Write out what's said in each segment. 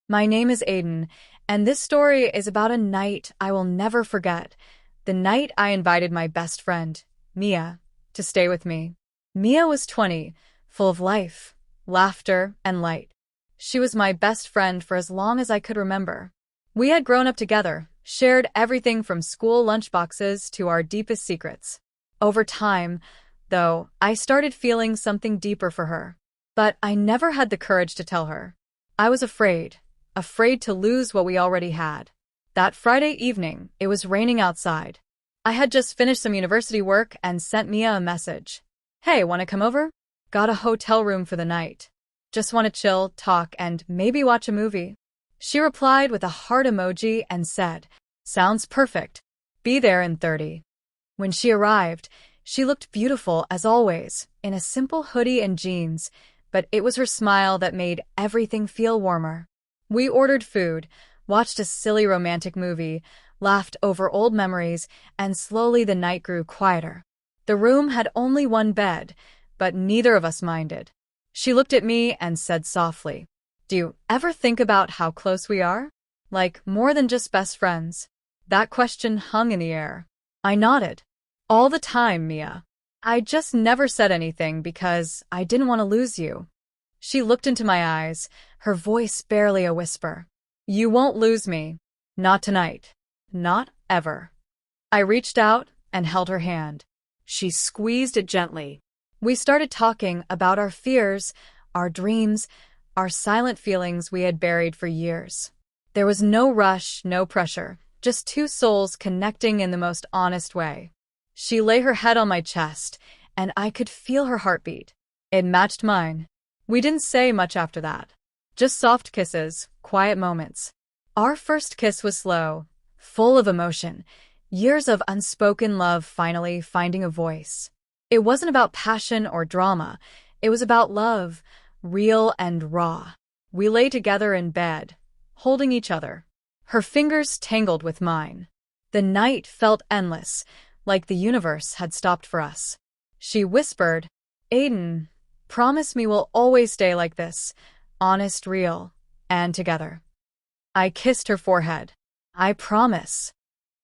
My name is Aiden, and this story is about a night I will never forget. The night I invited my best friend, Mia, to stay with me. Mia was 20, full of life, laughter, and light. She was my best friend for as long as I could remember. We had grown up together, shared everything from school lunchboxes to our deepest secrets. Over time, though, I started feeling something deeper for her. But I never had the courage to tell her. I was afraid to lose what we already had. That Friday evening, it was raining outside. I had just finished some university work and sent Mia a message. Hey, wanna come over? Got a hotel room for the night. Just wanna chill, talk, and maybe watch a movie. She replied with a heart emoji and said, sounds perfect. Be there in 30. When she arrived, she looked beautiful as always, in a simple hoodie and jeans, but it was her smile that made everything feel warmer. We ordered food, watched a silly romantic movie, laughed over old memories, and slowly the night grew quieter. The room had only one bed, but neither of us minded. She looked at me and said softly, do you ever think about how close we are? Like, more than just best friends? That question hung in the air. I nodded. All the time, Mia. I just never said anything because I didn't want to lose you. She looked into my eyes, her voice barely a whisper. You won't lose me. Not tonight. Not ever. I reached out and held her hand. She squeezed it gently. We started talking about our fears, our dreams, our silent feelings we had buried for years. There was no rush, no pressure, just two souls connecting in the most honest way. She lay her head on my chest, and I could feel her heartbeat. It matched mine. We didn't say much after that. Just soft kisses, quiet moments. Our first kiss was slow, full of emotion, years of unspoken love finally finding a voice. It wasn't about passion or drama. It was about love, real and raw. We lay together in bed, holding each other. Her fingers tangled with mine. The night felt endless, like the universe had stopped for us. She whispered, Aiden, promise me we'll always stay like this, honest, real, and together. I kissed her forehead. I promise.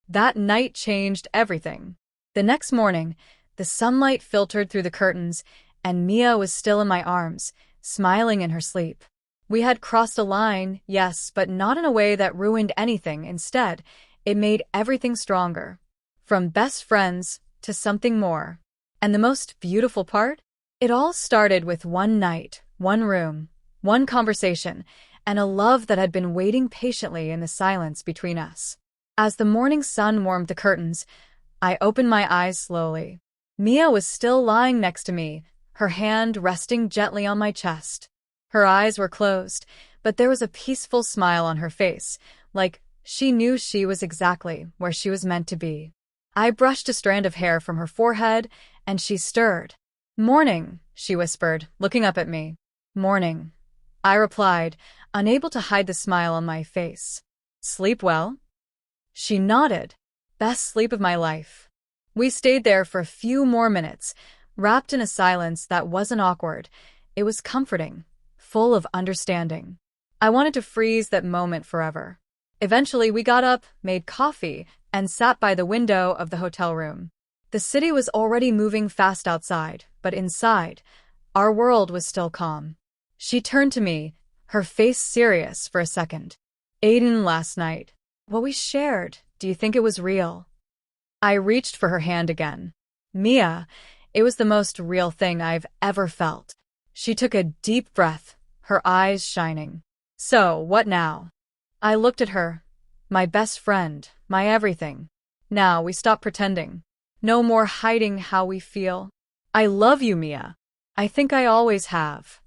That night changed everything. The next morning, the sunlight filtered through the curtains, and Mia was still in my arms, smiling in her sleep. We had crossed a line, yes, but not in a way that ruined anything. Instead, it made everything stronger. From best friends to something more. And the most beautiful part? It all started with one night, one room, one conversation, and a love that had been waiting patiently in the silence between us. As the morning sun warmed the curtains, I opened my eyes slowly. Mia was still lying next to me, her hand resting gently on my chest. Her eyes were closed, but there was a peaceful smile on her face, like she knew she was exactly where she was meant to be. I brushed a strand of hair from her forehead, and she stirred. Morning, she whispered, looking up at me. Morning, I replied, unable to hide the smile on my face. Sleep well? She nodded. Best sleep of my life. We stayed there for a few more minutes, wrapped in a silence that wasn't awkward. It was comforting, full of understanding. I wanted to freeze that moment forever. Eventually, we got up, made coffee, and sat by the window of the hotel room. The city was already moving fast outside, but inside, our world was still calm. She turned to me, her face serious for a second. Aiden, last night. What we shared, do you think it was real? I reached for her hand again. Mia, it was the most real thing I've ever felt. She took a deep breath, her eyes shining. So, what now? I looked at her. My best friend, my everything. Now we stop pretending. No more hiding how we feel. I love you, Mia. I think I always have.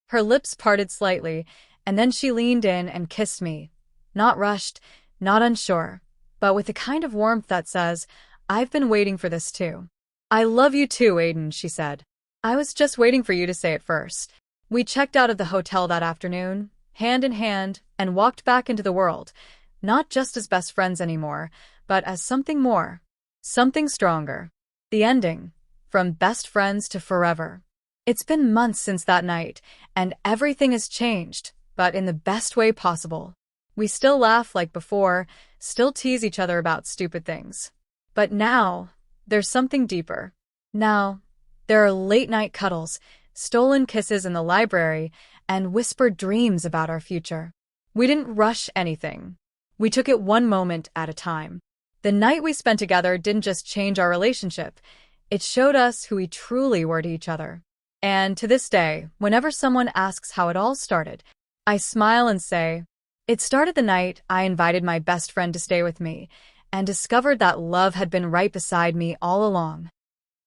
Her lips parted slightly, and then she leaned in and kissed me. Not rushed, not unsure, but with the kind of warmth that says, I've been waiting for this too. I love you too, Aiden, she said. I was just waiting for you to say it first. We checked out of the hotel that afternoon, hand in hand, and walked back into the world, not just as best friends anymore, but as something more, something stronger. The ending, from best friends to forever. It's been months since that night, and everything has changed. but in the best way possible. We still laugh like before, still tease each other about stupid things. But now, there's something deeper. Now, there are late-night cuddles, stolen kisses in the library, and whispered dreams about our future. We didn't rush anything. We took it one moment at a time. The night we spent together didn't just change our relationship, it showed us who we truly were to each other. And to this day, whenever someone asks how it all started, I smile and say, it started the night I invited my best friend to stay with me and discovered that love had been right beside me all along.